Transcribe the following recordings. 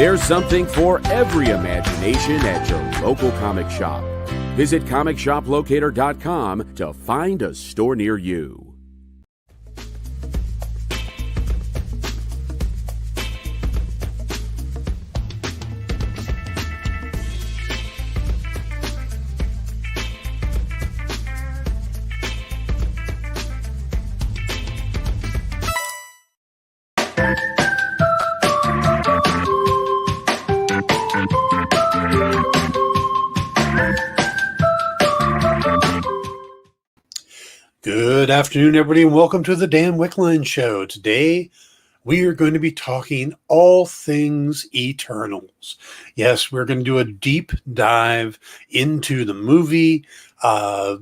There's something for every imagination at your local comic shop. Visit ComicShopLocator.com to find a store near you. Good afternoon, everybody, and welcome to the Dan Wickline Show. Today, we are going to be talking all things Eternals. Yes, we're going to do a deep dive into the movie. We're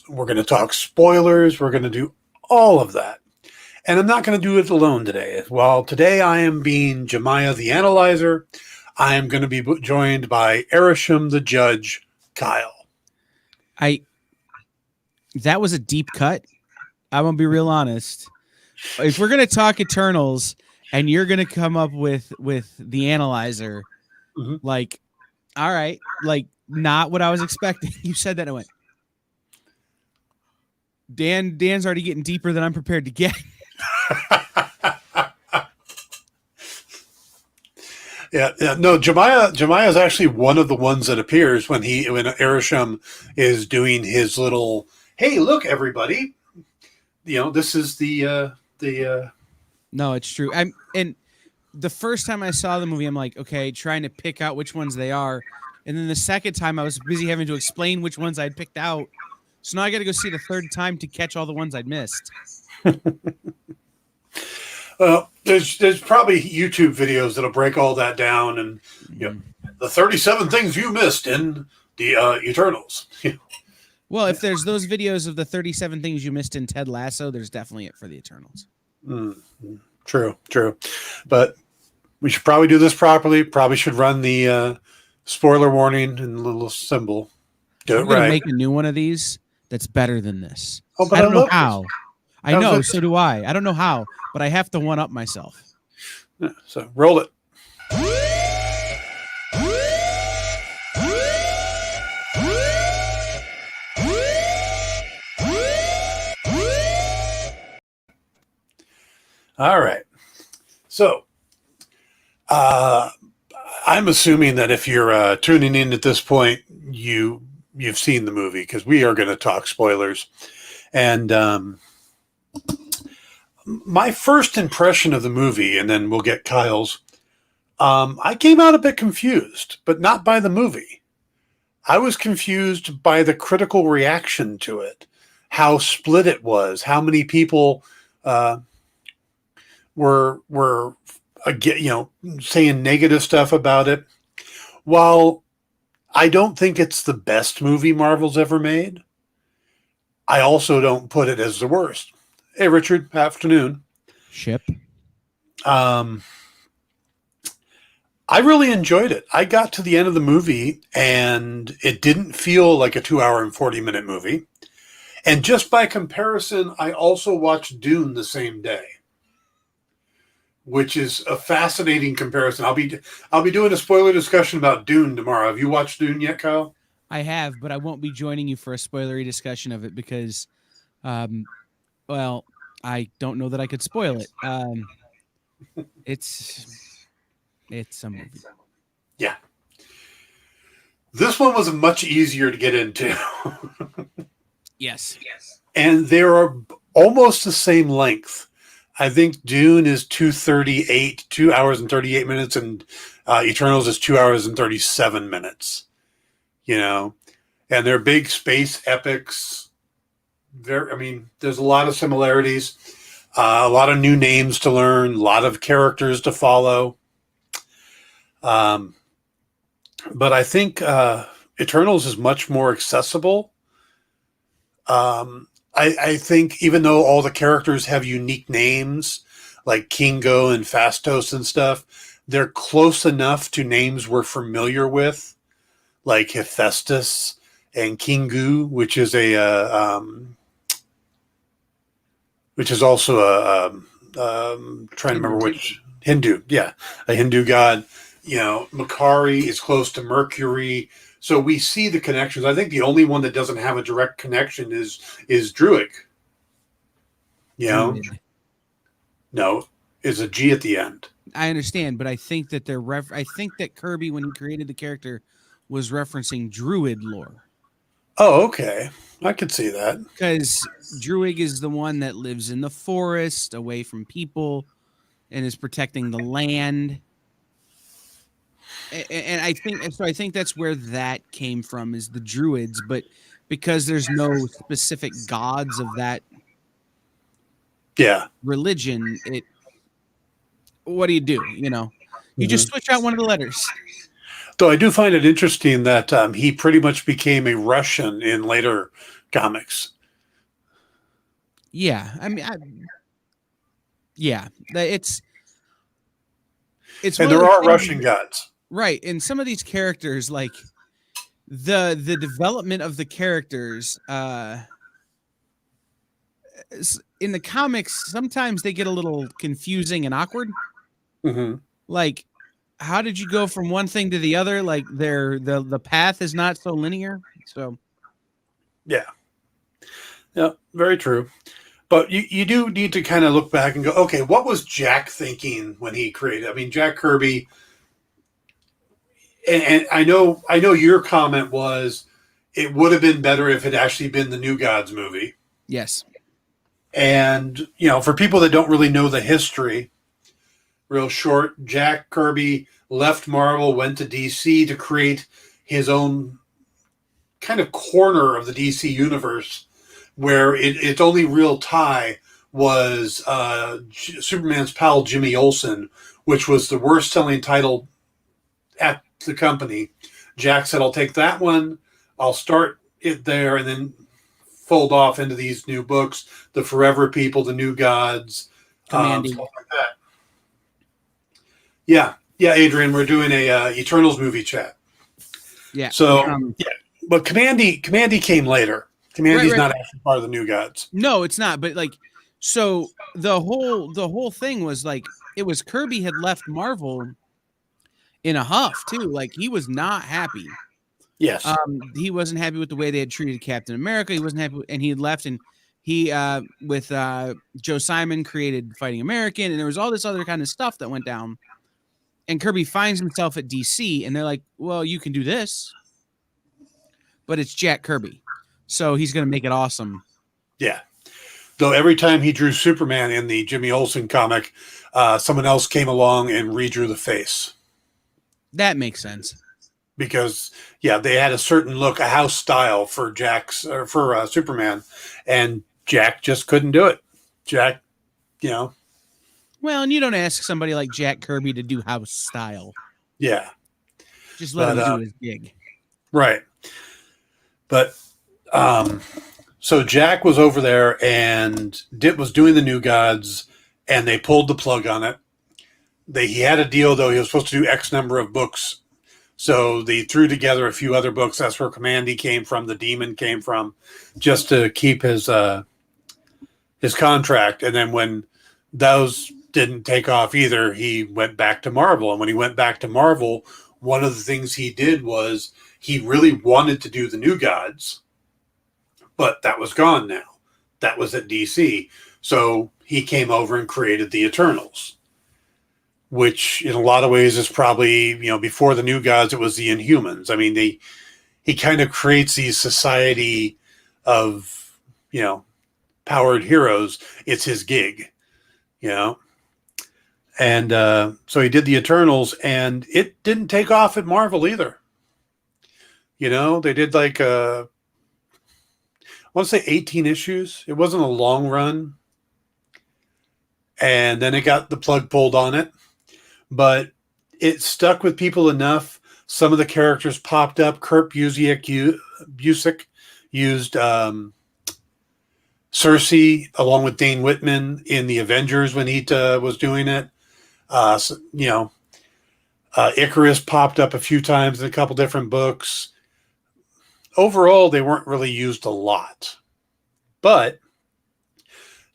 going to talk spoilers. We're going to do all of that. And I'm not going to do it alone today. While today I am being Jemiah the Analyzer, I am going to be joined by Erisham the Judge, Kyle. That was a deep cut. I'm going to be real honest. If we're going to talk Eternals and you're going to come up with the Analyzer, like, all right, like not what I was expecting. You said that and I went, Dan's already getting deeper than I'm prepared to get. Yeah, no, Jemiah is actually one of the ones that appears when Erisham is doing his little, hey, look, everybody, this is the. No, it's true. And the first time I saw the movie, I'm like, okay, trying to pick out which ones they are. And then the second time I was busy having to explain which ones I'd picked out. So now I got to go see it a third time to catch all the ones I'd missed. Well, there's probably YouTube videos that'll break all that down, and the 37 things you missed in the Eternals. Well, if there's those videos of the 37 things you missed in Ted Lasso, there's definitely it for the Eternals. True. But we should probably do this properly. Probably should run the spoiler warning and the little symbol. Do it We're right. Make a new one of these that's better than this. Oh, but I don't know how. This. I know, so do I. I don't know how, but I have to one-up myself. Yeah, so roll it. All right. So I'm assuming that if you're tuning in at this point, you've seen the movie, because we are going to talk spoilers. And my first impression of the movie, and then we'll get Kyle's, I came out a bit confused, but not by the movie. I was confused by the critical reaction to it, how split it was, how many people were saying negative stuff about it. While I don't think it's the best movie Marvel's ever made, I also don't put it as the worst. Hey, Richard, afternoon. Ship. I really enjoyed it. I got to the end of the movie and it didn't feel like a 2 hour and 40-minute movie. And just by comparison, I also watched Dune the same day, which is a fascinating comparison. I'll be doing a spoiler discussion about Dune tomorrow. Have you watched Dune yet, Kyle? I have, but I won't be joining you for a spoilery discussion of it because, well, I don't know that I could spoil it. It's a movie. Yeah. This one was much easier to get into. Yes. And they are almost the same length. I think Dune is 2 hours and 38 minutes, and Eternals is 2 hours and 37 minutes. And they're big space epics. There's a lot of similarities, a lot of new names to learn, a lot of characters to follow. But I think Eternals is much more accessible. I think even though all the characters have unique names, like Kingo and Phastos and stuff, they're close enough to names we're familiar with, like Hephaestus and Kingu, which is also a trying to remember which Hindu, a Hindu god. Makari is close to Mercury. So we see the connections. I think the only one that doesn't have a direct connection is Druid. Druid. No, is a G at the end. I understand, but I think that I think that Kirby, when he created the character, was referencing Druid lore. Oh, okay. I could see that. Because Druid is the one that lives in the forest, away from people, and is protecting the land. And I think that's where that came from, is the Druids. But because there's no specific gods of that religion, what do? You just switch out one of the letters. Though I do find it interesting that he pretty much became a Russian in later comics. Yeah, I mean, it's and there are Russian gods, right? And some of these characters, like the development of the characters, in the comics, sometimes they get a little confusing and awkward. Mm-hmm. Like, how did you go from one thing to the other? Like, the path is not so linear. So, yeah, very true. But you do need to kind of look back and go, okay, what was Jack thinking when he created? I mean, Jack Kirby. And I know your comment was it would have been better if it actually been the New Gods movie. Yes. And, for people that don't really know the history, real short, Jack Kirby left Marvel, went to DC to create his own kind of corner of the DC universe where its only real tie was Superman's pal Jimmy Olsen, which was the worst selling title at the company. Jack said, I'll take that one. I'll start it there and then fold off into these new books, the Forever People, the New Gods, stuff like that. Yeah, Adrian, we're doing a Eternals movie chat. Yeah. So, but Commandy came later. Commandy's not actually part of the New Gods. No, it's not. But so the whole thing was it was Kirby had left Marvel in a huff too. Like, he was not happy. Yes. He wasn't happy with the way they had treated Captain America. He wasn't happy, and he had left, and he with Joe Simon created Fighting American, and there was all this other kind of stuff that went down. And Kirby finds himself at DC, and they're like, well, you can do this, but it's Jack Kirby, so he's going to make it awesome. Yeah. Though every time he drew Superman in the Jimmy Olsen comic, someone else came along and redrew the face. That makes sense. Because, they had a certain look, a house style for Superman, and Jack just couldn't do it. Jack, Well, and you don't ask somebody like Jack Kirby to do house style. Yeah. Just let him do his gig. Right. But, so Jack was over there and was doing the New Gods, and they pulled the plug on it. He had a deal, though. He was supposed to do X number of books. So they threw together a few other books. That's where Commandy came from, the Demon came from, just to keep his contract. And then when those didn't take off either, he went back to Marvel. And when he went back to Marvel, one of the things he did was he really wanted to do the New Gods, but that was gone now. That was at DC. So he came over and created the Eternals, which in a lot of ways is probably, before the New Gods, it was the Inhumans. I mean, he kind of creates these society of, powered heroes. It's his gig, And so he did the Eternals, and it didn't take off at Marvel either. They did I want to say 18 issues. It wasn't a long run. And then it got the plug pulled on it. But it stuck with people enough. Some of the characters popped up. Kurt Busiek used Cersei along with Dane Whitman in the Avengers when he was doing it. Icarus popped up a few times in a couple different books. Overall, they weren't really used a lot. But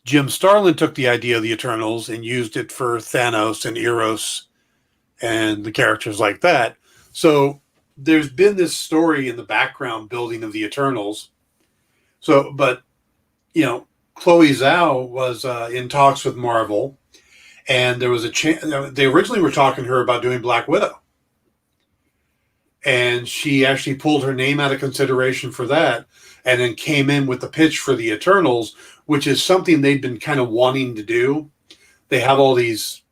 Jim Starlin took the idea of the Eternals and used it for Thanos and Eros and the characters like that. So there's been this story in the background building of the Eternals. So, but, Chloe Zhao was in talks with Marvel, and there was a chance. They originally were talking to her about doing Black Widow. And she actually pulled her name out of consideration for that, and then came in with the pitch for the Eternals, which is something they've been kind of wanting to do. They have all these,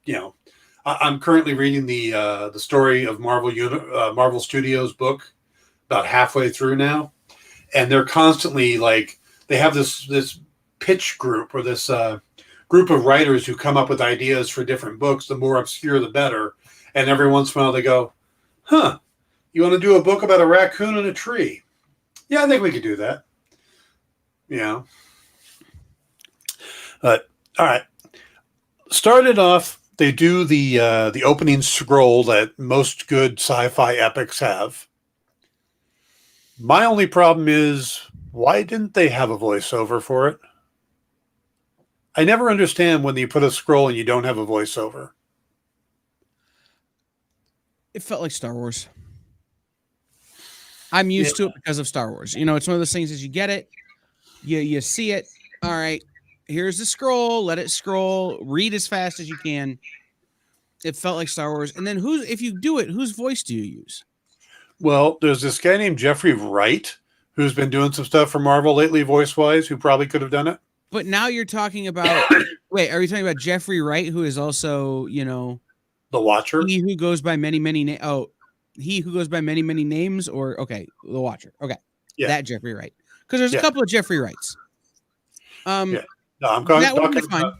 I'm currently reading the story of Marvel Studios book, about halfway through now, and they're constantly they have this pitch group, or this group of writers who come up with ideas for different books. The more obscure, the better. And every once in a while, they go, "Huh, you want to do a book about a raccoon and a tree?" Yeah, I think we could do that. But all right. Started off, they do the opening scroll that most good sci-fi epics have. My only problem is, why didn't they have a voiceover for it? I never understand when you put a scroll and you don't have a voiceover. It felt like Star Wars. I'm used to it because of Star Wars. It's one of those things as you get it, you see it. All right, here's the scroll. Let it scroll. Read as fast as you can. It felt like Star Wars. And then if you do it, whose voice do you use? Well, there's this guy named Jeffrey Wright who's been doing some stuff for Marvel lately, voice-wise, who probably could have done it. But now you're talking about wait, are you talking about Jeffrey Wright, who is also, the Watcher? He who goes by many names, or okay, the Watcher. Okay. Yeah. That Jeffrey Wright. Because there's a couple of Jeffrey Wrights. No, I'm talking about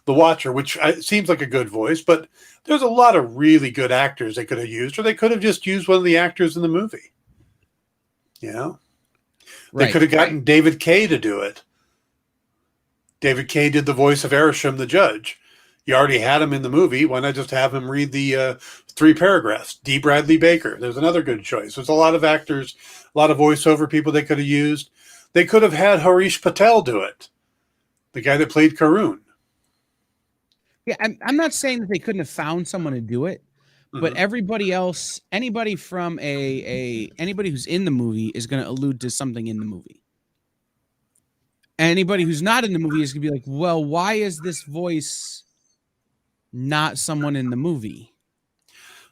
the Watcher, which seems like a good voice, but there's a lot of really good actors they could have used, or they could have just used one of the actors in the movie. They could have gotten David Kaye to do it. David Kaye did the voice of Erisham the judge. You already had him in the movie. Why not just have him read the 3 paragraphs? D. Bradley Baker. There's another good choice. There's a lot of actors, a lot of voiceover people they could have used. They could have had Harish Patel do it, the guy that played Karun. Yeah, I'm not saying that they couldn't have found someone to do it, but everybody else, anybody from anybody who's in the movie is going to allude to something in the movie. Anybody who's not in the movie is going to be like, well, why is this voice not someone in the movie?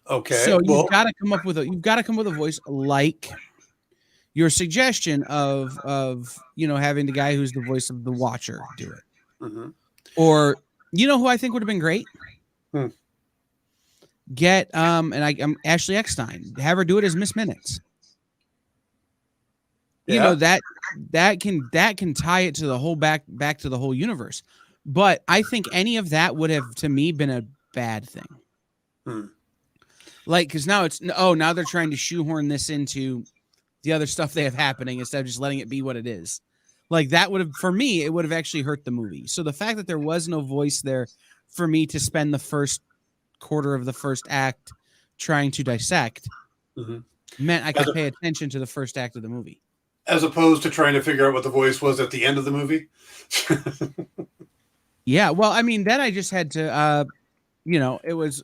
Okay. So you've got to come up with a voice like your suggestion of having the guy who's the voice of the Watcher do it. Or who I think would have been great? Get I'm Ashley Eckstein. Have her do it as Miss Minutes. That can tie it to the whole back to the whole universe. But I think any of that would have, to me, been a bad thing. Because now now they're trying to shoehorn this into the other stuff they have happening instead of just letting it be what it is. That would have, for me, it would have actually hurt the movie. So the fact that there was no voice there for me to spend the first quarter of the first act trying to dissect meant I could pay attention to the first act of the movie. As opposed to trying to figure out what the voice was at the end of the movie? Yeah, well, I mean, then I just had to, it was,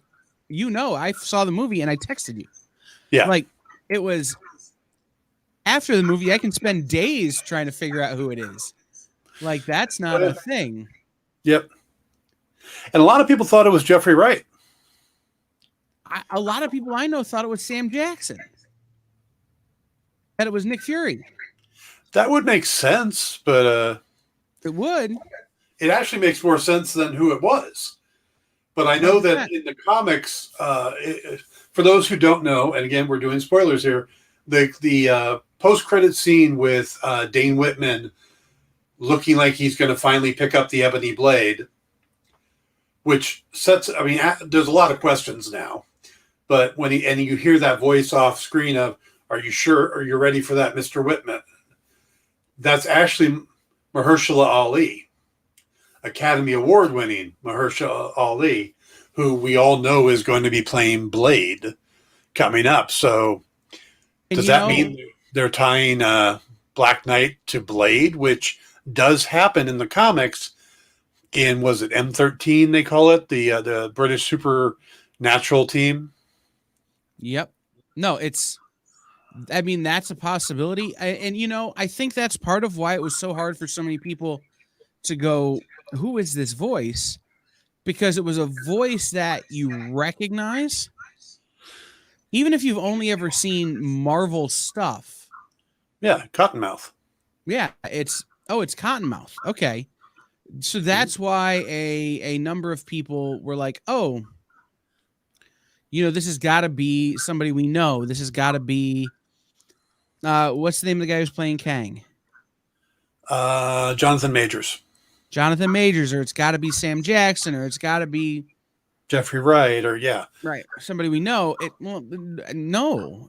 I saw the movie and I texted you. Yeah. It was after the movie, I can spend days trying to figure out who it is. That's not a thing. Yep. And a lot of people thought it was Jeffrey Wright. A lot of people I know thought it was Sam Jackson. That it was Nick Fury. That would make sense, but it would. It actually makes more sense than who it was. But I know that in the comics, for those who don't know, and again, we're doing spoilers here, the post-credit scene with Dane Whitman looking like he's going to finally pick up the ebony blade, which sets, there's a lot of questions now. But when you hear that voice off screen of, "Are you sure? Are you ready for that, Mr. Whitman?" That's actually Mahershala Ali, Academy Award-winning Mahershala Ali, who we all know is going to be playing Blade coming up. So does that mean they're tying Black Knight to Blade, which does happen in the comics in, was it M13 they call it, the British super natural team. Yep. No, I mean, that's a possibility. And, I think that's part of why it was so hard for so many people to go, who is this voice? Because it was a voice that you recognize. Even if you've only ever seen Marvel stuff. Yeah, Cottonmouth. Yeah, it's Cottonmouth. Okay. So that's why a number of people were like, oh, this has got to be somebody we know. This has got to be, what's the name of the guy who's playing Kang? Jonathan Majors. Jonathan Majors, or it's got to be Sam Jackson, or it's got to be Jeffrey Wright, right, somebody we know. No.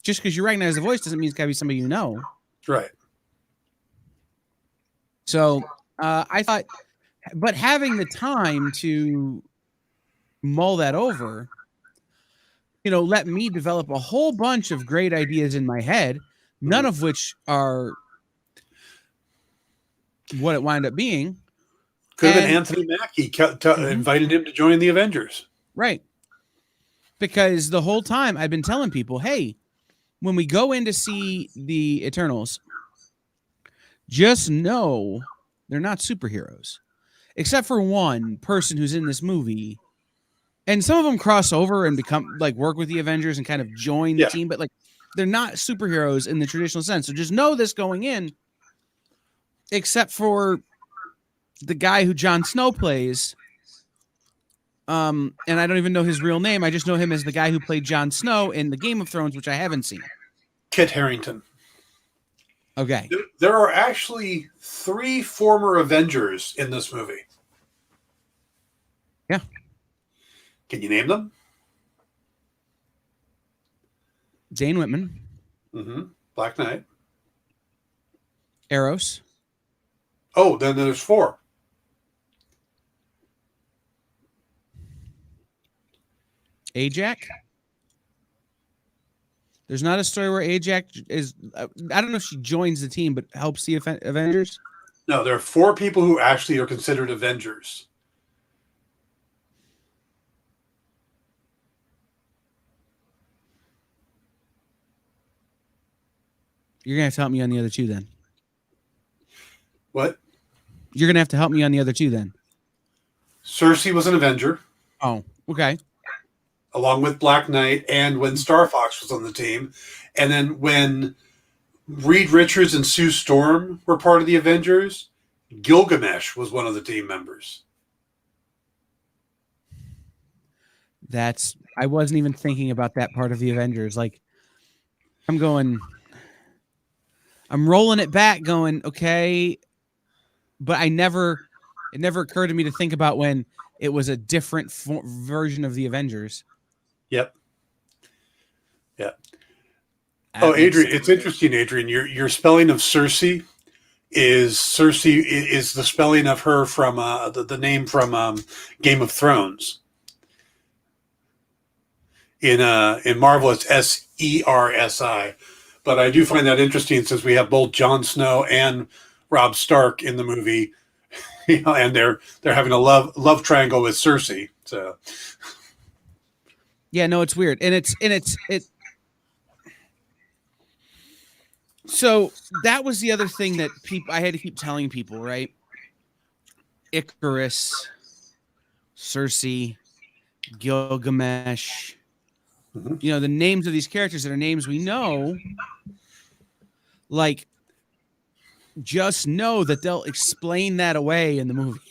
Just because you recognize the voice doesn't mean it's got to be somebody you know. Right. So I thought, but having the time to mull that over, let me develop a whole bunch of great ideas in my head, none of which are what it wound up being. Could have been Anthony Mackie invited him to join the Avengers. Right. Because the whole time I've been telling people, hey, when we go in to see the Eternals, just know they're not superheroes. Except for one person who's in this movie. And some of them cross over and become work with the Avengers and kind of join the team, but they're not superheroes in the traditional sense. So just know this going in, except for the guy who Jon Snow plays. And I don't even know his real name. I just know him as the guy who played Jon Snow in the Game of Thrones, which I haven't seen. Kit Harington. Okay. There are actually 3 former Avengers in this movie. Yeah. Can you name them? Dane Whitman. Black Knight. Eros. Oh, then there's 4. Ajax. There's not a story where Ajax is. I don't know if she joins the team, but helps the Avengers. No, there are 4 people who actually are considered Avengers. You're gonna have to help me on the other 2 then. What? You're gonna have to help me on the other 2 then. Cersei was an Avenger. Oh, okay. Along with Black Knight, and when Star Fox was on the team. And then when Reed Richards and Sue Storm were part of the Avengers, Gilgamesh was one of the team members. I wasn't even thinking about that part of the Avengers. I'm rolling it back going, okay, but it never occurred to me to think about when it was a different version of the Avengers. Yep. Yeah. Adrian, it's interesting, Adrian. Your spelling of Cersei is the spelling of her from the name from Game of Thrones. In Marvel, it's Sersi, but I do find that interesting since we have both Jon Snow and Robb Stark in the movie, and they're having a love triangle with Cersei. So. Yeah, no, it's weird. And so that was the other thing that I had to keep telling people, right? Icarus, Cersei, Gilgamesh, the names of these characters that are names we know, just know that they'll explain that away in the movie.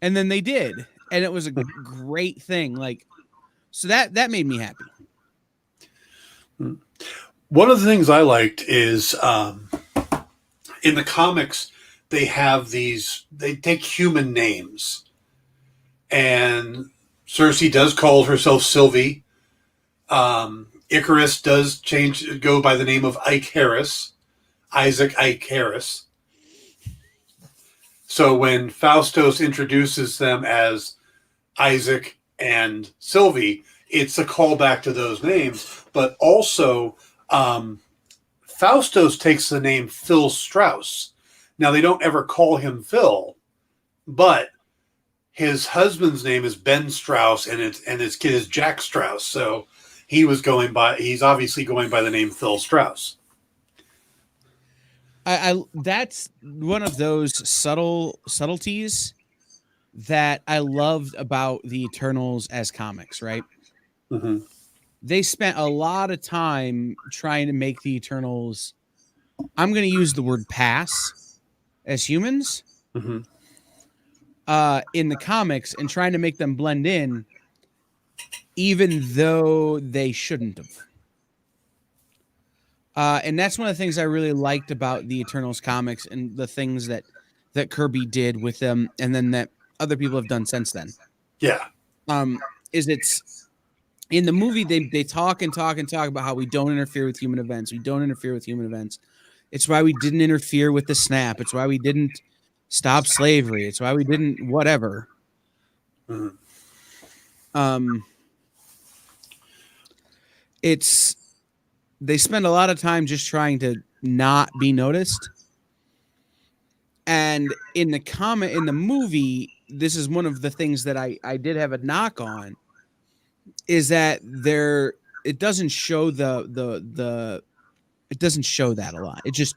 And then they did. And it was a great thing. So that made me happy. One of the things I liked is in the comics, they take human names. And Cersei does call herself Sylvie. Icarus does go by the name of Isaac Ike Harris. So when Faustos introduces them as Isaac and Sylvie, it's a callback to those names. But also, Faustos takes the name Phil Strauss. Now, they don't ever call him Phil, but his husband's name is Ben Strauss, and his kid is Jack Strauss. So he's obviously going by the name Phil Strauss. I that's one of those subtleties that I loved about the Eternals as comics, right? Mm-hmm. They spent a lot of time trying to make the Eternals, I'm going to use the word pass, as humans Mm-hmm. In the comics, and trying to make them blend in, even though they shouldn't have. And that's one of the things I really liked about the Eternals comics, and the things that Kirby did with them, and then that other people have done since then. Yeah. Is it's in the movie they talk and talk and talk about how we don't interfere with human events. We don't interfere with human events. It's why we didn't interfere with the snap. It's why we didn't stop slavery. It's why we didn't whatever. Mm-hmm. They spend a lot of time just trying to not be noticed. And in the movie, this is one of the things that I did have a knock on, is that it doesn't show it doesn't show that a lot. It just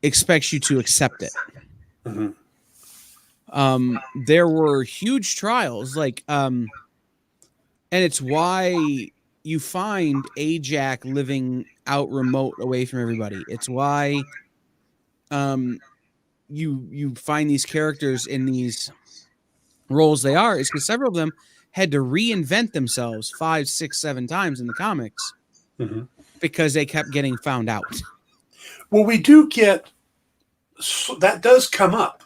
expects you to accept it. Mm-hmm. There were huge trials, and it's why you find Ajax living out remote away from everybody. It's why you find these characters in these roles they are, is because several of them had to reinvent themselves 5, 6, 7 times in the comics Mm-hmm. because they kept getting found out. Well, we do get that does come up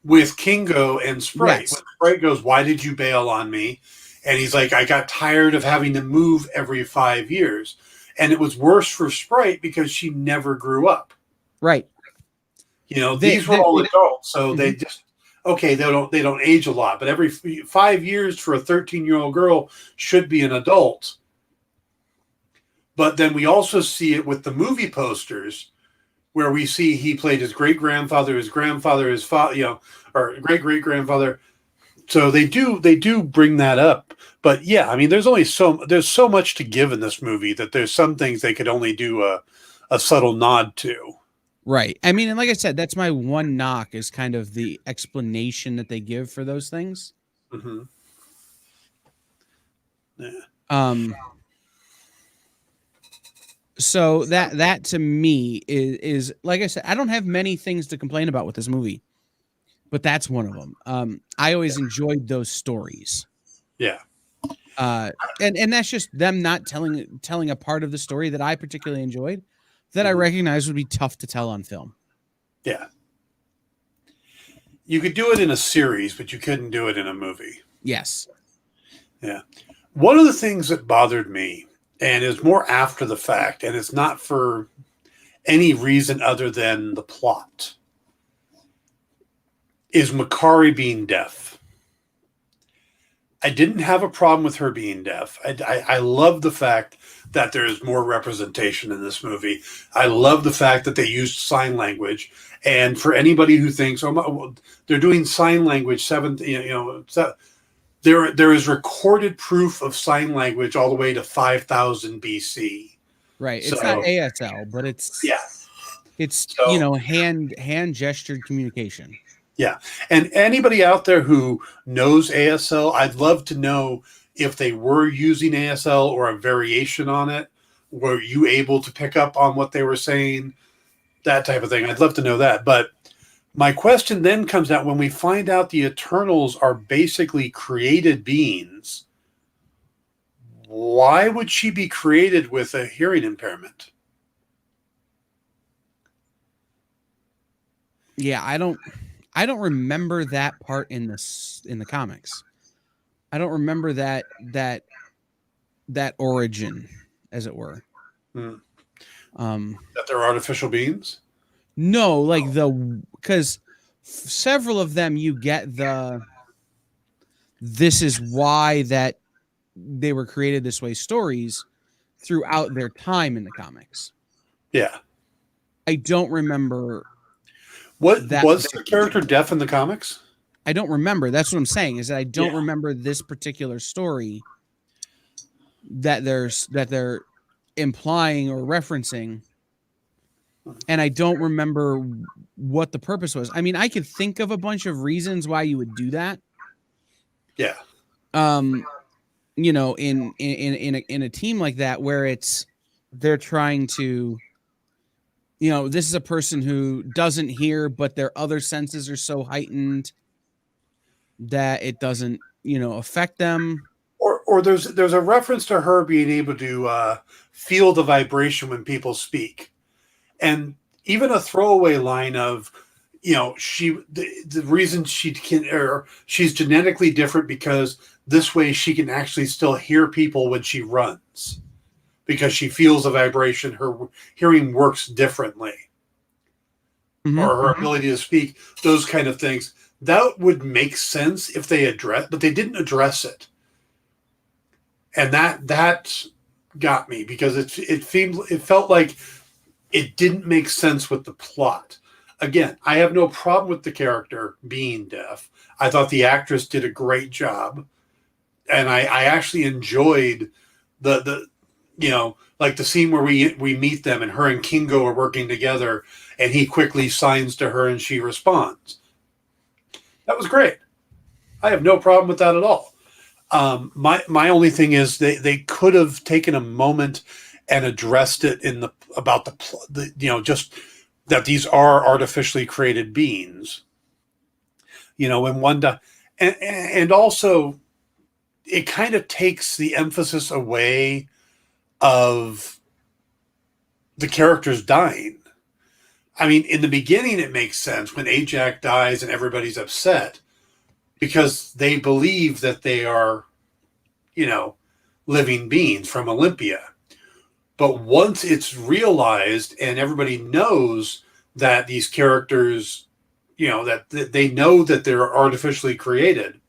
with Kingo and Sprite. Yes. When Sprite goes, "Why did you bail on me?" And he's like, "I got tired of having to move every 5 years." And it was worse for Sprite because she never grew up. Right. These were all adults, so mm-hmm. They just they don't age a lot, but every 5 years for a 13-year-old girl should be an adult. But then we also see it with the movie posters, where we see he played his great-grandfather, his grandfather, his father, or great-great-grandfather. So they do bring that up. But yeah, I mean, there's so much to give in this movie that there's some things they could only do a subtle nod to. Right. I mean, and like I said, that's my one knock, is kind of the explanation that they give for those things. Mm-hmm. Yeah. So that to me is like I said, I don't have many things to complain about with this movie, but that's one of them. I always enjoyed those stories. Yeah. And that's just them not telling a part of the story that I particularly enjoyed, that I recognize would be tough to tell on film. Yeah. You could do it in a series, but you couldn't do it in a movie. Yes. Yeah. One of the things that bothered me, and is more after the fact, and it's not for any reason other than the plot, is Makari being deaf. I didn't have a problem with her being deaf. I love the fact that there is more representation in this movie. I love the fact that they used sign language. And for anybody who thinks, they're doing sign language, there is recorded proof of sign language all the way to 5000 BC. Right. It's not ASL, but it's hand gestured communication. Yeah. And anybody out there who knows ASL, I'd love to know if they were using ASL or a variation on it. Were you able to pick up on what they were saying? That type of thing. I'd love to know that. But my question then comes out, when we find out the Eternals are basically created beings, why would she be created with a hearing impairment? Yeah, I don't remember that part in the comics. I don't remember that origin, as it were. That they're artificial beings? No, because several of them you get this is why that they were created this way stories throughout their time in the comics. Yeah. I don't remember. Was the character deaf in the comics? I don't remember. That's what I'm saying, is that I don't remember this particular story that they're implying or referencing. And I don't remember what the purpose was. I mean, I could think of a bunch of reasons why you would do that. Yeah. You know, in a team like that, where they're trying to, you know, this is a person who doesn't hear, but their other senses are so heightened that it doesn't, you know, affect them. Or there's a reference to her being able to feel the vibration when people speak. And even a throwaway line of, you know, the reason she's genetically different because this way she can actually still hear people when she runs, because she feels a vibration. Her hearing works differently, or her ability to speak, those kind of things. That would make sense if they but they didn't address it. And that got me, because it felt like it didn't make sense with the plot. Again, I have no problem with the character being deaf. I thought the actress did a great job. And I actually enjoyed the you know, like the scene where we meet them and her and Kingo are working together and he quickly signs to her and she responds. That was great. I have no problem with that at all. My only thing is they could have taken a moment and addressed it about the you know, just that these are artificially created beings. You know, when and also it kind of takes the emphasis away of the characters dying. I mean, in the beginning, it makes sense when Ajax dies and everybody's upset because they believe that they are, you know, living beings from Olympia. But once it's realized and everybody knows that these characters, you know, that they know that they're artificially created,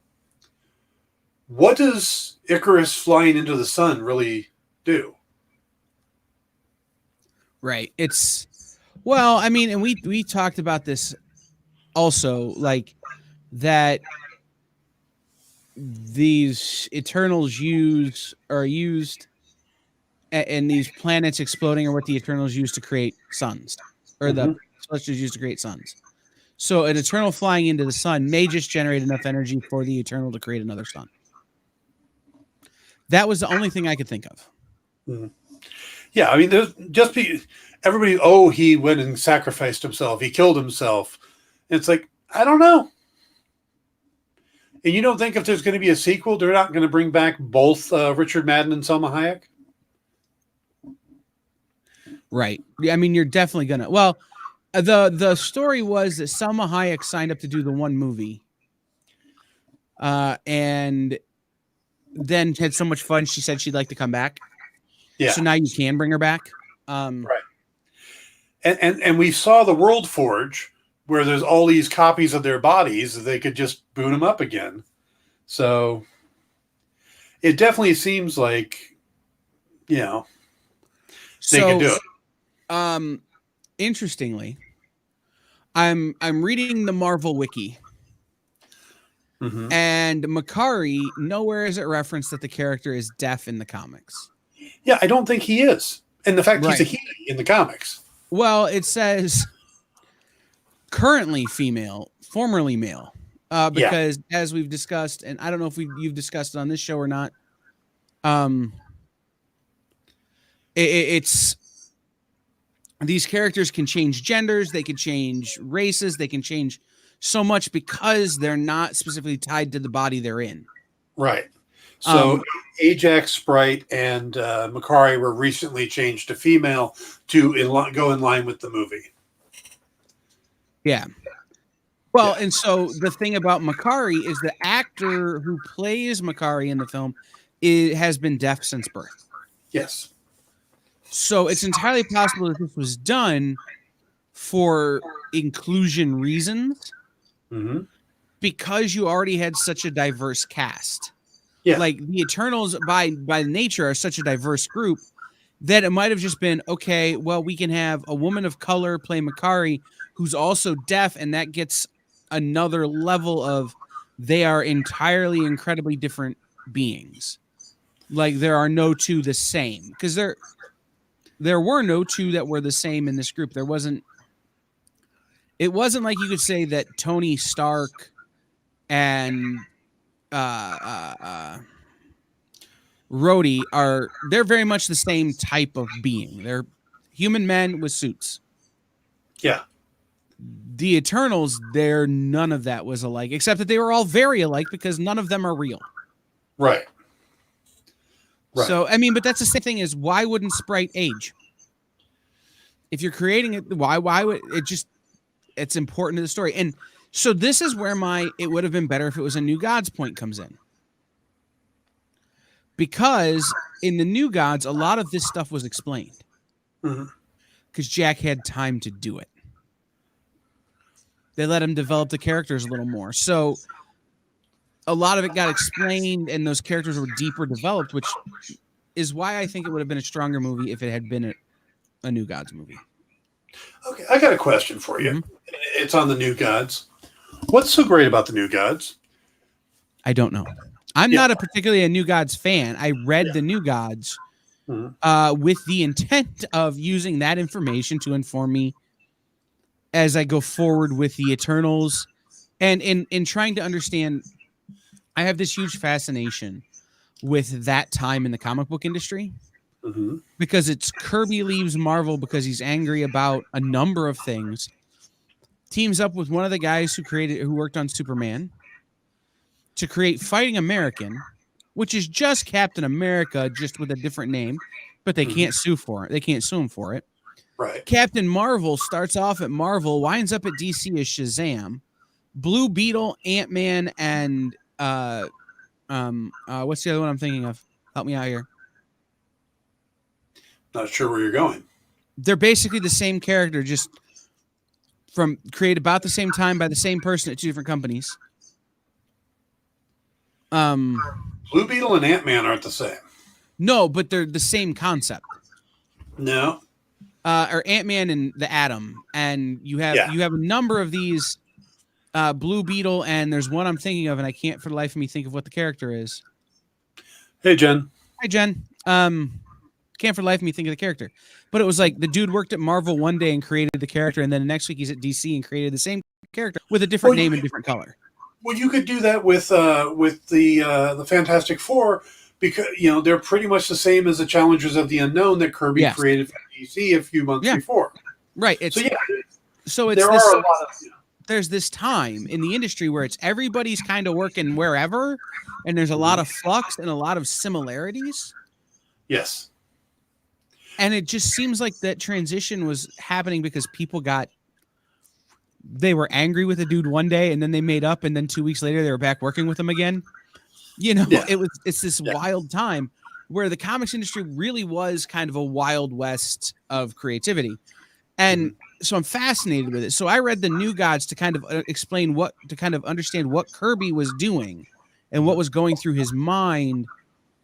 what does Icarus flying into the sun really do? Right. Well, I mean, and we talked about this also, like that these Eternals are used and these planets exploding are what the Eternals use to create suns, or the Celestials use to create suns. So an Eternal flying into the sun may just generate enough energy for the Eternal to create another sun. That was the only thing I could think of. Mm-hmm. Yeah, I mean, everybody, he went and sacrificed himself. He killed himself. And it's like, I don't know. And you don't think if there's going to be a sequel, they're not going to bring back both Richard Madden and Selma Hayek? Right. I mean, you're definitely going to. Well, the story was that Selma Hayek signed up to do the one movie. And then had so much fun, she said she'd like to come back. Yeah. So now you can bring her back. Right. And we saw the World Forge, where there's all these copies of their bodies, they could just boot them up again. So it definitely seems like, you know, they could do it. Interestingly, I'm reading the Marvel Wiki. Mm-hmm. And Makari, nowhere is it referenced that the character is deaf in the comics. Yeah, I don't think he is. And the fact he's a he in the comics. Well, it says currently female, formerly male. Because as we've discussed, and I don't know if you've discussed it on this show or not, it's these characters can change genders, they can change races, they can change so much because they're not specifically tied to the body they're in. Right. So Ajax, Sprite, and Makari were recently changed to female to go in line with the movie. Yeah. Well, and so the thing about Makari is the actor who plays Makari in the film has been deaf since birth. Yes. So it's entirely possible that this was done for inclusion reasons, because you already had such a diverse cast. Yeah. Like the Eternals by nature are such a diverse group that it might have just been, okay, well, we can have a woman of color play Makari who's also deaf, and that gets another level of they are entirely incredibly different beings. Like there are no two the same, because there were no two that were the same in this group. It wasn't like you could say that Tony Stark and Rhodey they're very much the same type of being. They're human men with suits. Yeah. The Eternals, none of that was alike, except that they were all very alike because none of them are real. Right. So, I mean, but that's the same thing as why wouldn't Sprite age? If you're creating it, why would it just, it's important to the story. And so this is where it would have been better if it was a New Gods point comes in. Because in the New Gods, a lot of this stuff was explained. Because Jack had time to do it. They let him develop the characters a little more. So a lot of it got explained and those characters were deeper developed, which is why I think it would have been a stronger movie if it had been a New Gods movie. Okay, I got a question for you. It's on the New Gods. What's so great about the New Gods? I don't know. I'm not particularly a New Gods fan. I read the New Gods with the intent of using that information to inform me as I go forward with the Eternals. And in trying to understand, I have this huge fascination with that time in the comic book industry. Because it's Kirby leaves Marvel because he's angry about a number of things. Teams up with one of the guys who worked on Superman to create Fighting American, which is just Captain America, just with a different name, but they can't sue for it. They can't sue him for it. Right. Captain Marvel starts off at Marvel, winds up at DC as Shazam. Blue Beetle, Ant-Man, and what's the other one I'm thinking of? Help me out here. Not sure where you're going. They're basically the same character, just created about the same time by the same person at two different companies. Blue Beetle and Ant-Man aren't the same. No, but they're the same concept. No. Or Ant-Man and the Atom, and you have a number of these. Blue Beetle, and there's one I'm thinking of, and I can't for the life of me think of what the character is. Hey, Jen. Hi, Jen. Can't for the life of me think of the character. But it was like the dude worked at Marvel one day and created the character, and then the next week he's at DC and created the same character with a different name and different color. Well, you could do that with the Fantastic Four, because they're pretty much the same as the Challengers of the Unknown that Kirby created for DC a few months before. Right. There's this time in the industry where it's everybody's kind of working wherever, and there's a lot of flux and a lot of similarities. Yes. And it just seems like that transition was happening because they were angry with a dude one day and then they made up, and then 2 weeks later they were back working with him again. It's this wild time where the comics industry really was kind of a wild west of creativity. And so I'm fascinated with it. So I read the New Gods to kind of understand what Kirby was doing and what was going through his mind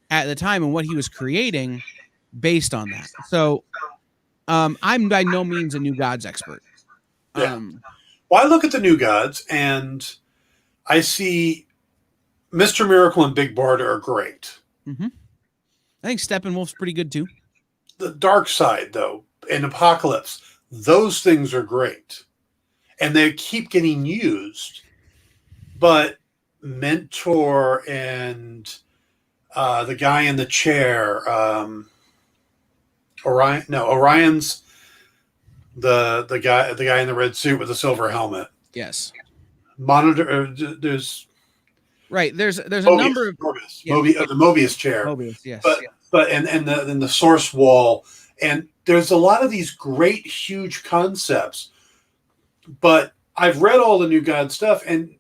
at the time and what he was creating based on that. So I'm by no means a New Gods expert. Well, I look at the New Gods and I see Mr. Miracle and Big Barda are great. I think Steppenwolf's pretty good too. The Dark Side, though, and Apocalypse, those things are great. And they keep getting used. But Mentor and the guy in the chair, Orion's the guy in the red suit with the silver helmet. Yes. Monitor. There's a number of the Mobius chair. Mobius, yes. But the source wall, and there's a lot of these great huge concepts. But I've read all the New God stuff, and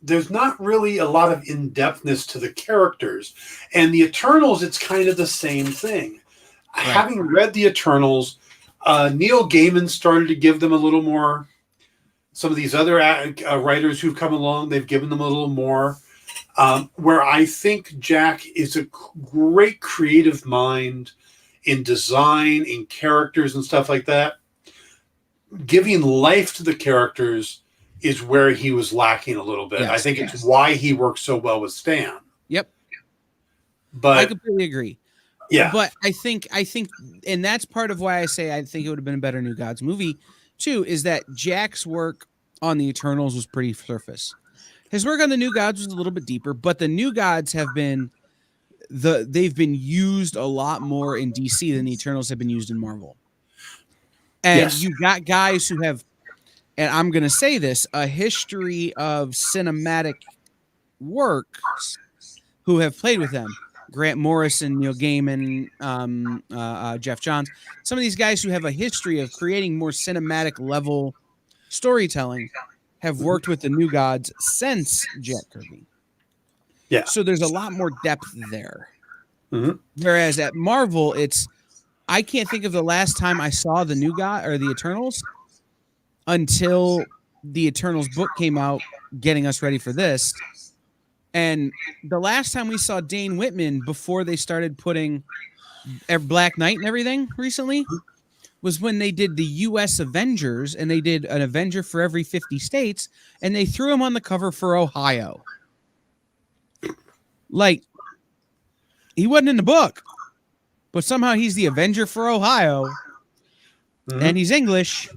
there's not really a lot of in-depthness to the characters. And the Eternals, it's kind of the same thing. Right. Having read the Eternals, Neil Gaiman started to give them a little more. Some of these other writers who've come along, they've given them a little more. Where I think Jack is a great creative mind in design, in characters and stuff like that. Giving life to the characters is where he was lacking a little bit. Yes, I think it's why he works so well with Stan. Yep. But I completely agree. Yeah. But I think, and that's part of why I say I think it would have been a better New Gods movie too, is that Jack's work on the Eternals was pretty surface. His work on the New Gods was a little bit deeper, but the New Gods have been they've been used a lot more in DC than the Eternals have been used in Marvel. And you got guys who have, and I'm going to say this, a history of cinematic work who have played with them. Grant Morrison, Neil Gaiman, Jeff Johns. Some of these guys who have a history of creating more cinematic level storytelling have worked with the New Gods since Jack Kirby. Yeah. So there's a lot more depth there. Mm-hmm. Whereas at Marvel, I can't think of the last time I saw the New God or the Eternals until the Eternals book came out, getting us ready for this. And the last time we saw Dane Whitman before they started putting Black Knight and everything recently was when they did the U.S. Avengers, and they did an Avenger for every 50 states, and they threw him on the cover for Ohio. Like, he wasn't in the book, but somehow he's the Avenger for Ohio, and he's English.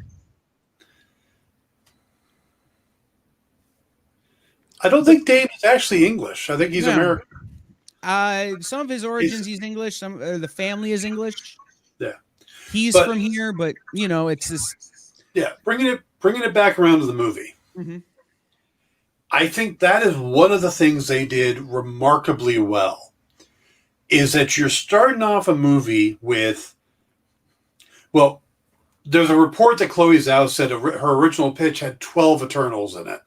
I don't think Dane is actually English. I think he's American. Some of his origins, he's English. Some the family is English. Yeah, he's from here, but it's this. Yeah, bringing it back around to the movie. Mm-hmm. I think that is one of the things they did remarkably well. Is that you're starting off a movie with, well, there's a report that Chloe Zhao said her original pitch had 12 Eternals in it.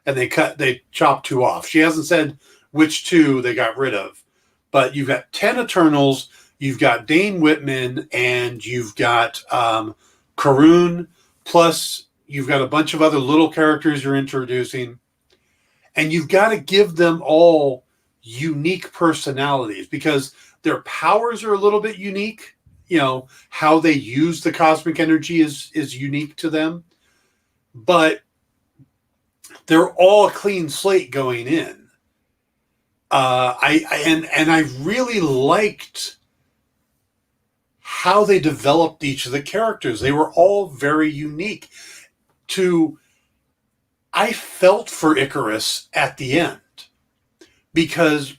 And they chopped 2 off. She hasn't said which 2 they got rid of. But you've got 10 Eternals, you've got Dane Whitman, and you've got Karun, plus you've got a bunch of other little characters you're introducing. And you've got to give them all unique personalities because their powers are a little bit unique. How they use the cosmic energy is unique to them. But they're all a clean slate going in. I really liked how they developed each of the characters. They were all very unique. I felt for Icarus at the end because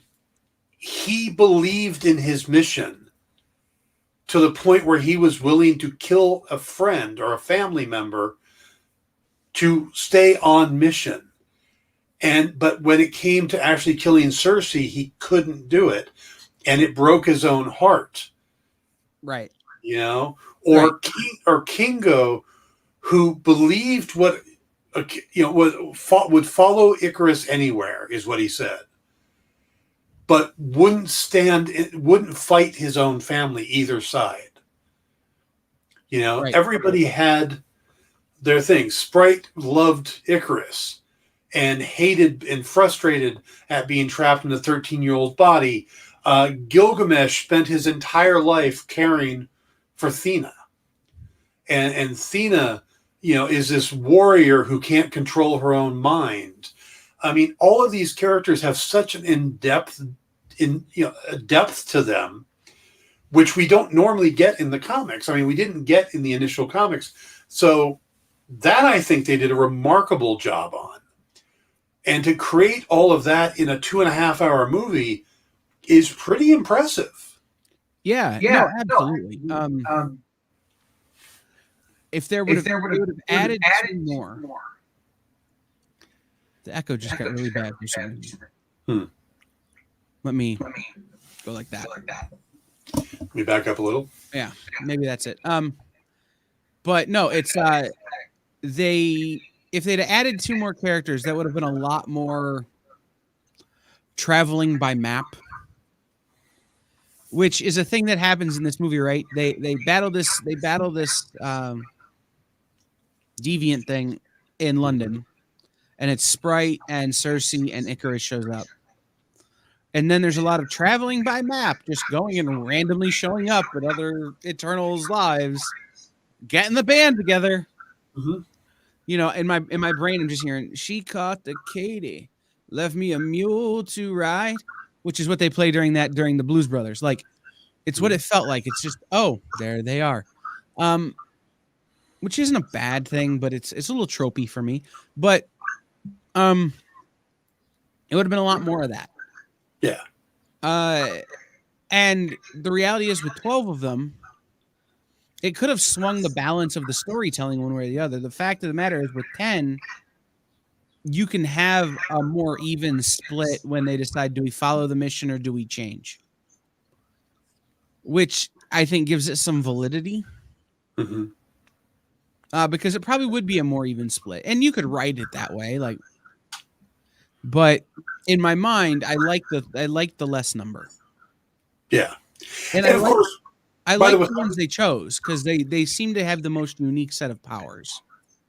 he believed in his mission to the point where he was willing to kill a friend or a family member to stay on mission. But when it came to actually killing Cersei, he couldn't do it. And it broke his own heart. Right. Or Kingo, who believed would follow Icarus anywhere, is what he said. But wouldn't fight his own family either side. Right. Everybody had their thing. Sprite loved Icarus and hated and frustrated at being trapped in a 13-year-old body. Gilgamesh spent his entire life caring for Thena. And Thena, is this warrior who can't control her own mind. I mean, all of these characters have such an depth to them, which we don't normally get in the comics. I mean, we didn't get in the initial comics. So that I think they did a remarkable job on. And to create all of that in a 2.5-hour movie is pretty impressive. Yeah, no, absolutely. If there would have added 2 more. The echo just got really bad for some reason. Let me go like that. Let me back up a little. Yeah, maybe that's it. But no, it's if they'd added 2 more characters, that would have been a lot more traveling by map, which is a thing that happens in this movie, right? They battle this deviant thing in London, and it's Sprite and Cersei and Icarus shows up. And then there's a lot of traveling by map, just going and randomly showing up at other Eternals' lives, getting the band together. Mm-hmm. in my brain, I'm just hearing, she caught the Katy, left me a mule to ride, which is what they play during the Blues Brothers. Like, it's what it felt like. It's just, oh, there they are. Which isn't a bad thing, but it's a little tropey for me. But it would have been a lot more of that. Yeah. And the reality is, with 12 of them, it could have swung the balance of the storytelling one way or the other. The fact of the matter is, with 10, you can have a more even split when they decide, do we follow the mission or do we change? Which I think gives it some validity. Mm-hmm. Because it probably would be a more even split. And you could write it that way. But in my mind, I like the less number. Yeah. And of course, I like the ones they chose because they seem to have the most unique set of powers.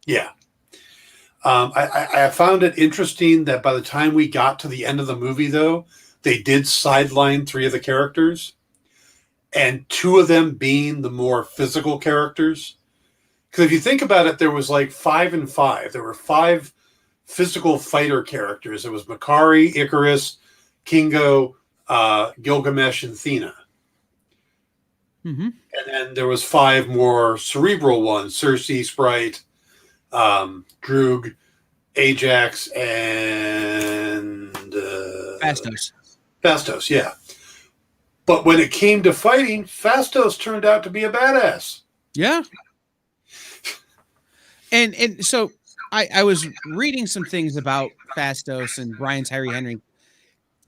Yeah. I found it interesting that by the time we got to the end of the movie, though, they did sideline 3 of the characters, and 2 of them being the more physical characters. Because if you think about it, there was like 5 and 5. There were 5 physical fighter characters. It was Makari, Icarus, Kingo, Gilgamesh, and Thena. Mm-hmm. And then there was 5 more cerebral ones: Cersei, Sprite, Droog, Ajax, and Fastos. Fastos, yeah. But when it came to fighting, Fastos turned out to be a badass. Yeah. And so I was reading some things about Fastos and Brian Tyree Henry,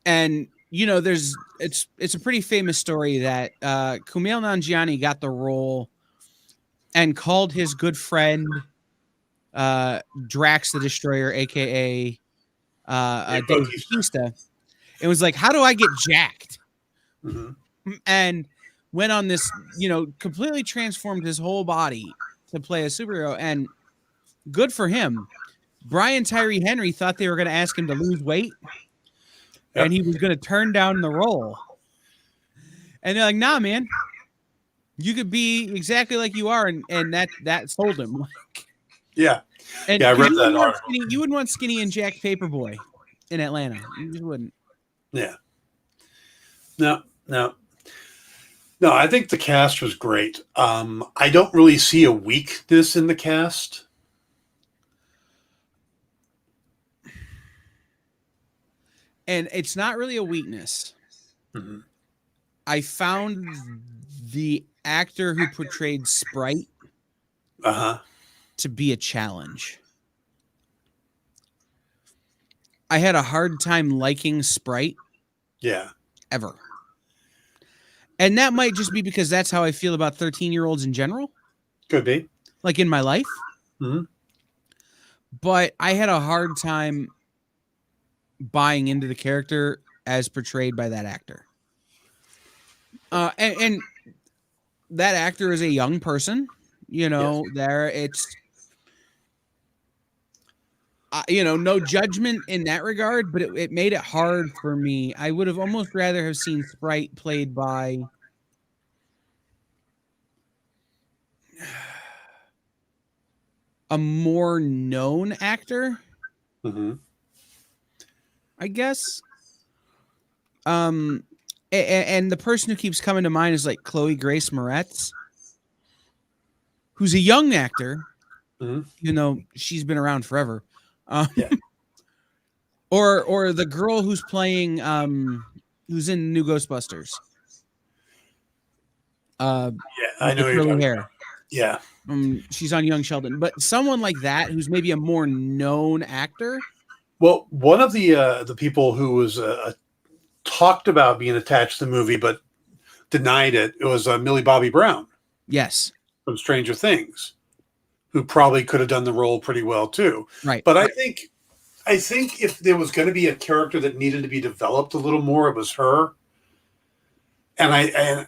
and it's a pretty famous story that Kumail Nanjiani got the role and called his good friend Drax the Destroyer, aka Dave Bautista, and was like, "How do I get jacked?" Mm-hmm. And went on this, completely transformed his whole body to play a superhero, and good for him. Brian Tyree Henry thought they were going to ask him to lose weight, and he was going to turn down the role. And they're like, "Nah, man, you could be exactly like you are," and that sold him. Yeah. And I read that article. You wouldn't want Skinny and Jack Paperboy in Atlanta. You just wouldn't. Yeah. No. I think the cast was great. I don't really see a weakness in the cast. And it's not really a weakness. Mm-hmm. I found the actor who portrayed Sprite to be a challenge. I had a hard time liking Sprite. Yeah. Ever. And that might just be because that's how I feel about 13-year-olds in general. Could be. Like in my life. Mm-hmm. But I had a hard time buying into the character as portrayed by that actor. And that actor is a young person, yes. No judgment in that regard, but it made it hard for me. I would have almost rather have seen Sprite played by a more known actor. Mm-hmm. I guess. And the person who keeps coming to mind is like Chloe Grace Moretz, who's a young actor. Mm-hmm. She's been around forever. Yeah. Or the girl who's playing, who's in New Ghostbusters. Yeah, I know you're talking about. Yeah. She's on Young Sheldon, but someone like that who's maybe a more known actor. Well, one of the people who was talked about being attached to the movie but denied it was Millie Bobby Brown. Yes. From Stranger Things, who probably could have done the role pretty well too. Right. But I think if there was going to be a character that needed to be developed a little more, it was her. And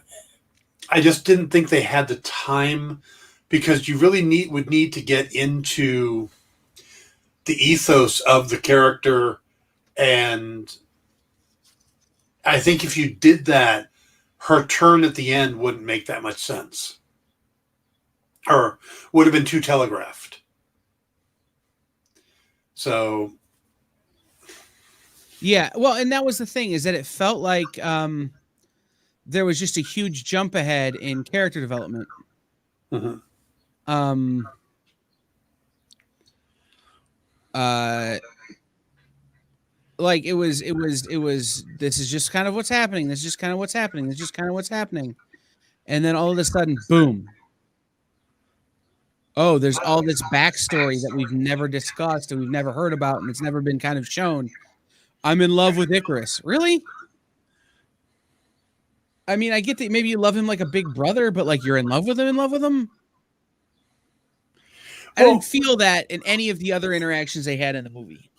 I just didn't think they had the time, because you really would need to get into the ethos of the character. And I think if you did that, her turn at the end wouldn't make that much sense, or would have been too telegraphed. So yeah, well, and that was the thing, is that it felt like there was just a huge jump ahead in character development. mhm. Like it was this is just kind of what's happening, this is just kind of what's happening, this is just kind of what's happening, and then all of a sudden, boom, oh, there's all this backstory that we've never discussed and we've never heard about, and it's never been kind of shown. I'm in love with Icarus. Really? I mean, I get that maybe you love him like a big brother, but like you're in love with him? I didn't feel that in any of the other interactions they had in the movie.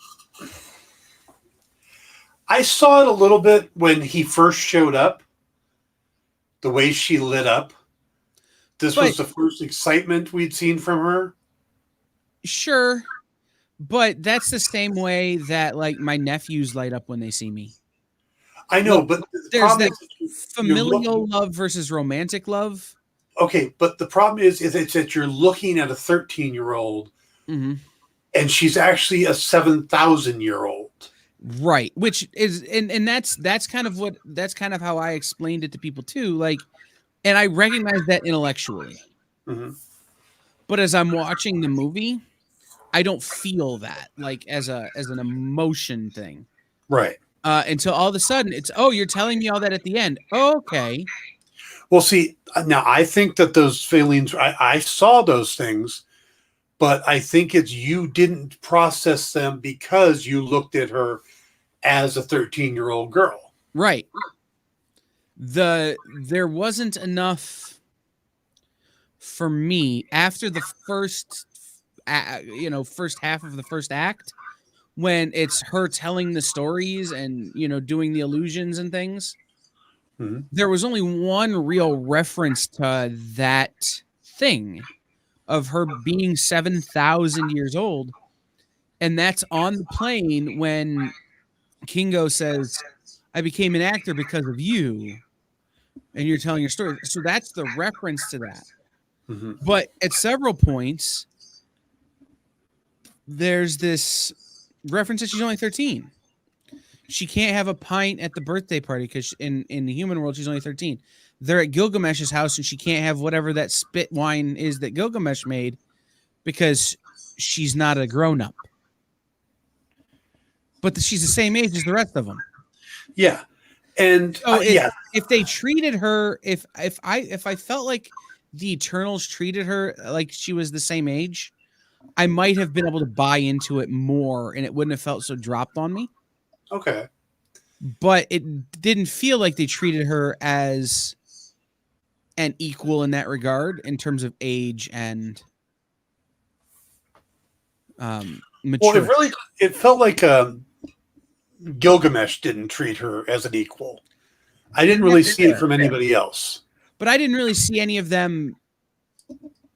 I saw it a little bit when he first showed up. The way she lit up. This was the first excitement we'd seen from her. Sure. But that's the same way that like my nephews light up when they see me. I know, but there's that familial love versus romantic love. Okay, but the problem is it's that you're looking at a 13-year-old, mm-hmm. and she's actually a 7,000-year-old. Right, which is and that's kind of how I explained it to people too. Like, and I recognize that intellectually, mm-hmm. but as I'm watching the movie, I don't feel that like as an emotion thing. Right. Until all of a sudden it's, oh, you're telling me all that at the end. Oh, okay. Well, see, now I think that those feelings, I saw those things, but I think it's you didn't process them because you looked at her as a 13-year-old girl. Right. There wasn't enough for me after the first half of the first act, when it's her telling the stories and, doing the illusions and things. Mm-hmm. There was only one real reference to that thing of her being 7,000 years old. And that's on the plane when Kingo says, I became an actor because of you. And you're telling your story. So that's the reference to that. Mm-hmm. But at several points, there's this reference that she's only 13. She can't have a pint at the birthday party because in the human world, she's only 13. They're at Gilgamesh's house and she can't have whatever that spit wine is that Gilgamesh made because she's not a grown-up. But she's the same age as the rest of them. Yeah. And so if they treated her, if I felt like the Eternals treated her like she was the same age, I might have been able to buy into it more and it wouldn't have felt so dropped on me. Okay. But it didn't feel like they treated her as an equal in that regard in terms of age and maturity. Well, it felt like Gilgamesh didn't treat her as an equal. I didn't really see it from anybody else. But I didn't really see any of them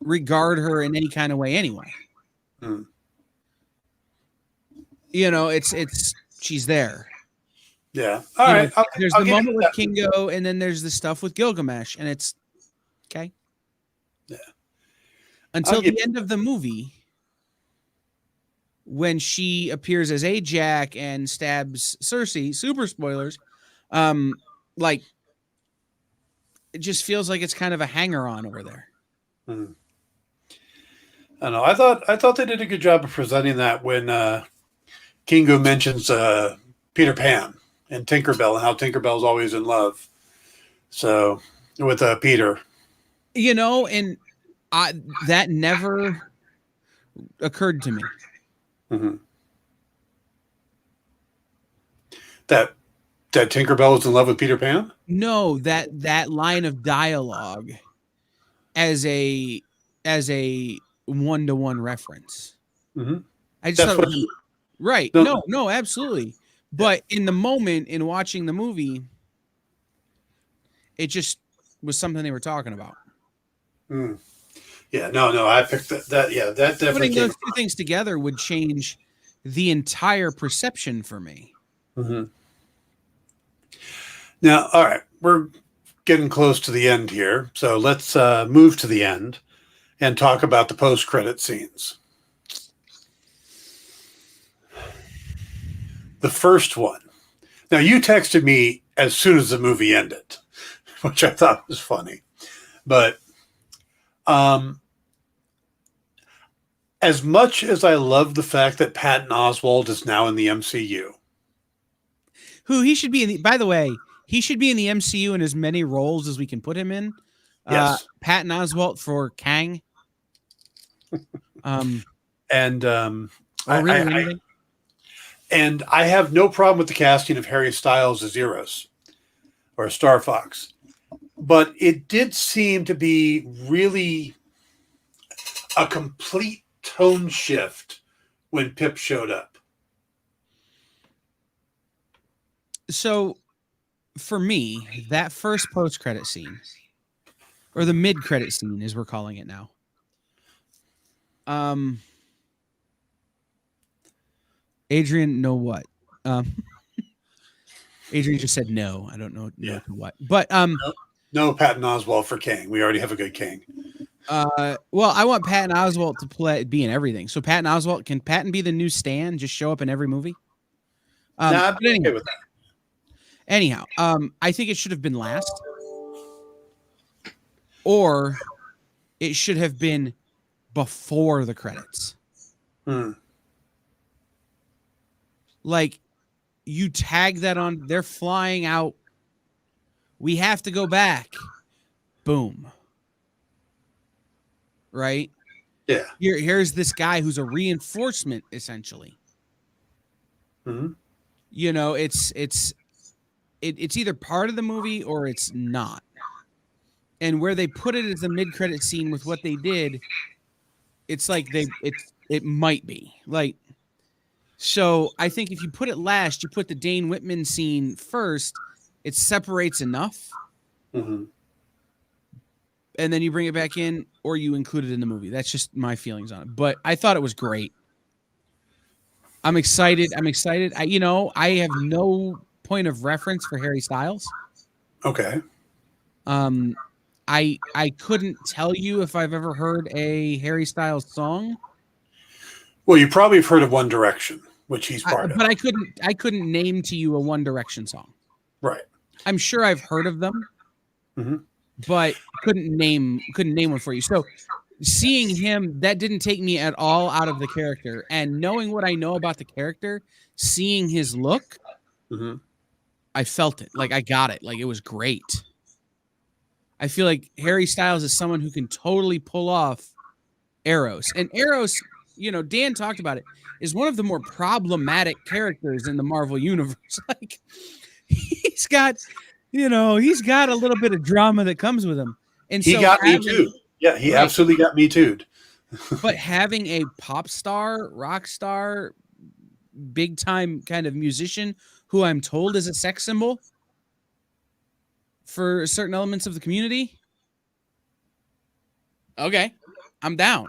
regard her in any kind of way anyway. Mm. It's she's there. Yeah. All right. There's the moment with Kingo, and then there's the stuff with Gilgamesh, and it's okay. Yeah. Until the end of the movie, when she appears as Ajax and stabs Cersei, super spoilers, like it just feels like it's kind of a hanger-on over there. Hmm. I don't know. I thought they did a good job of presenting that when Kingo mentions Peter Pan and Tinkerbell and how Tinkerbell's always in love. So with Peter, and that never occurred to me. Mm-hmm. That Tinkerbell is in love with Peter Pan? No, that line of dialogue as a one-to-one reference. Mm-hmm. I just thought right. No, absolutely. But in the moment, in watching the movie, it just was something they were talking about. Mm. Yeah, no, I picked that. Yeah, that definitely. Putting those two things together would change the entire perception for me. Mm-hmm. Now, all right, we're getting close to the end here, so let's move to the end and talk about the post-credit scenes. The first one. Now, you texted me as soon as the movie ended, which I thought was funny. But as much as I love the fact that Patton Oswalt is now in the MCU. Who he should be in by the way, he should be in the MCU in as many roles as we can put him in. Yes. Patton Oswalt for Kang. And really and I have no problem with the casting of Harry Styles as Eros or Star Fox. But it did seem to be really a complete tone shift when Pip showed up. So for me, that first post-credit scene, or the mid-credit scene as we're calling it now, Adrian, know what? Adrian just said no. I don't know what. But no Patton Oswalt for Kang. We already have a good Kang. Well, I want Patton Oswalt to be in everything. So Patton Oswalt, can Patton be the new Stan? Just show up in every movie? Nah, I'm okay with that. Anyhow, I think it should have been last, or it should have been before the credits. Like, you tag that on, they're flying out. We have to go back. Boom. Right? Yeah. Here's this guy who's a reinforcement, essentially. Mm-hmm. You know, it's either part of the movie or it's not. And where they put it as a mid-credit scene with what they did, it's like it might be. Like, so I think if you put it last, you put the Dane Whitman scene first, it separates enough. Mm-hmm. And then you bring it back in, or you include it in the movie. That's just my feelings on it. But I thought it was great. I'm excited. I have no point of reference for Harry Styles. Okay. I couldn't tell you if I've ever heard a Harry Styles song. Well, you probably have heard of One Direction, which he's part of. But I couldn't name to you a One Direction song. Right. I'm sure I've heard of them, mm-hmm. but couldn't name one for you. So seeing him, that didn't take me at all out of the character. And knowing what I know about the character, seeing his look, mm-hmm. I felt it. Like, I got it. Like, it was great. I feel like Harry Styles is someone who can totally pull off Eros. And Eros, Dan talked about it, is one of the more problematic characters in the Marvel universe. Like, he's got a little bit of drama that comes with him. And he got me too. Yeah, he absolutely got me too. But having a pop star, rock star, big time kind of musician who I'm told is a sex symbol for certain elements of the community. Okay, I'm down.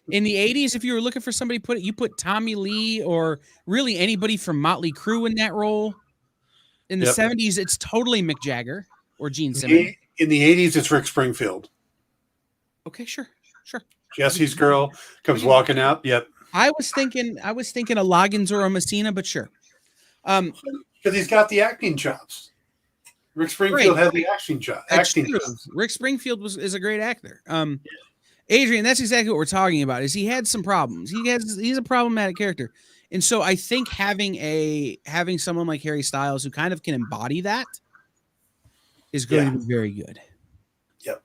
In the 80s, if you were looking for somebody, you put Tommy Lee or really anybody from Motley Crue in that role. In the 70s, it's totally Mick Jagger or Gene Simmons. In the 80s, it's Rick Springfield. Okay, sure. Jesse's girl comes walking out. Yep. I was thinking a Loggins or a Messina, but sure. Because he's got the acting chops. Rick Springfield had the acting chops. Rick Springfield is a great actor. Adrian, that's exactly what we're talking about. Is he had some problems? He's a problematic character, and so I think having someone like Harry Styles who kind of can embody that is going to be very good. Yep.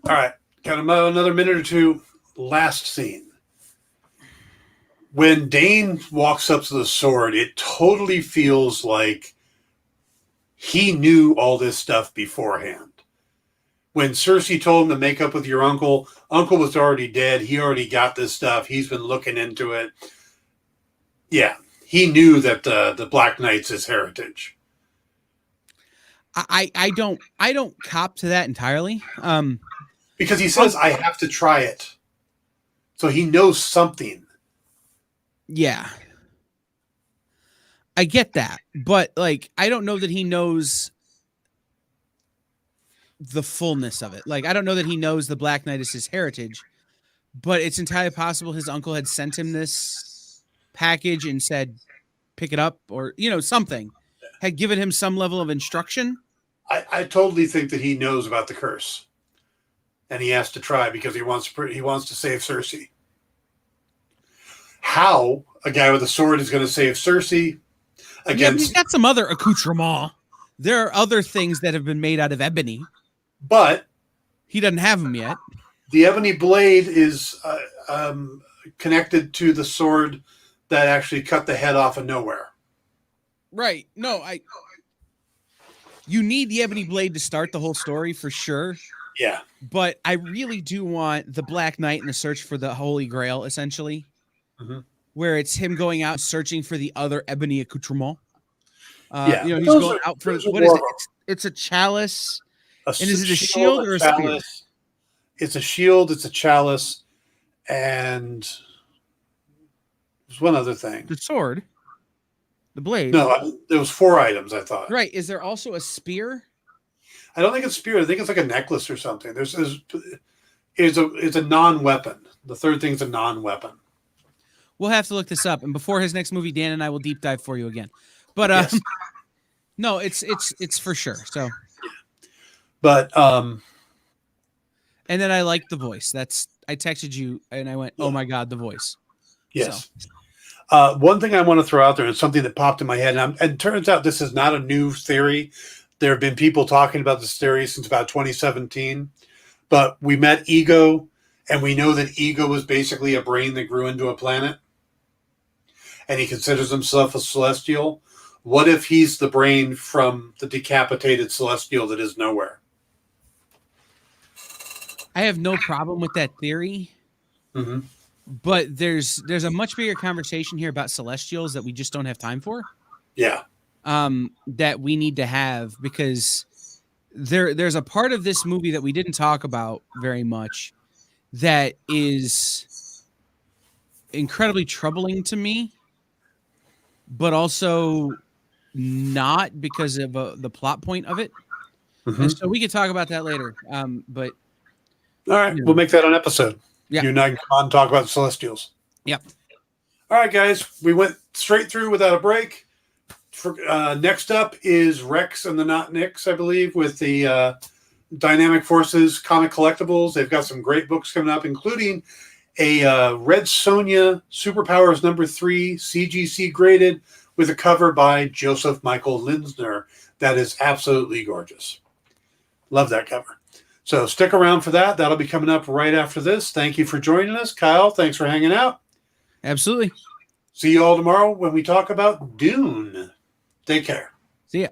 All right, got another minute or two. Last scene. When Dane walks up to the sword, it totally feels like he knew all this stuff beforehand. When Cersei told him to make up with your uncle was already dead. He already got this stuff. He's been looking into it. Yeah, he knew that the Black Knight's his heritage. I don't cop to that entirely. Because he says, I have to try it. So he knows something. Yeah. I get that. But, like, I don't know that he knows the fullness of it. Like, I don't know that he knows the Black Knight is his heritage. But it's entirely possible his uncle had sent him this package and said, pick it up or, something, had given him some level of instruction. I totally think that he knows about the curse, and he has to try because he wants to save Cersei. How a guy with a sword is going to save Cersei against? He's got some other accoutrement. There are other things that have been made out of ebony, but he doesn't have them yet. The ebony blade is connected to the sword that actually cut the head off of Nowhere. Right. No, you need the ebony blade to start the whole story for sure. Yeah. But I really do want the Black Knight and the search for the Holy Grail, essentially, where it's him going out searching for the other ebony accoutrement. He's going out for what is it? It's a chalice. And is it a shield or a spear? It's a shield. It's a chalice, and there's one other thing. The sword. The blade. No, there was 4 items, I thought. Right. Is there also a spear? I don't think it's spear. I think it's like a necklace or something. It's a non-weapon. The third thing's a non-weapon. We'll have to look this up. And before his next movie, Dan and I will deep dive for you again. But yes. No, it's for sure. So but and then I liked the voice. I texted you and I went, "Oh my God, the voice." Yes. So. One thing I want to throw out there is something that popped in my head, and it turns out this is not a new theory. There have been people talking about this theory since about 2017. But we met Ego, and we know that Ego was basically a brain that grew into a planet, and he considers himself a Celestial. What if he's the brain from the decapitated Celestial that is Nowhere? I have no problem with that theory. Mm-hmm. But there's a much bigger conversation here about Celestials that we just don't have time for. Yeah. That we need to have because there's a part of this movie that we didn't talk about very much that is incredibly troubling to me, but also not because of the plot point of it. Mm-hmm. And so we could talk about that later. But all right, we'll make that an episode. Yeah. You and I can come on and talk about Celestials. Yep. All right, guys. We went straight through without a break. Next up is Rex and the Not Nicks, I believe, with the Dynamic Forces comic collectibles. They've got some great books coming up, including a Red Sonja Superpowers #3 CGC graded with a cover by Joseph Michael Linsner. That is absolutely gorgeous. Love that cover. So stick around for that. That'll be coming up right after this. Thank you for joining us. Kyle, thanks for hanging out. Absolutely. See you all tomorrow when we talk about Dune. Take care. See ya.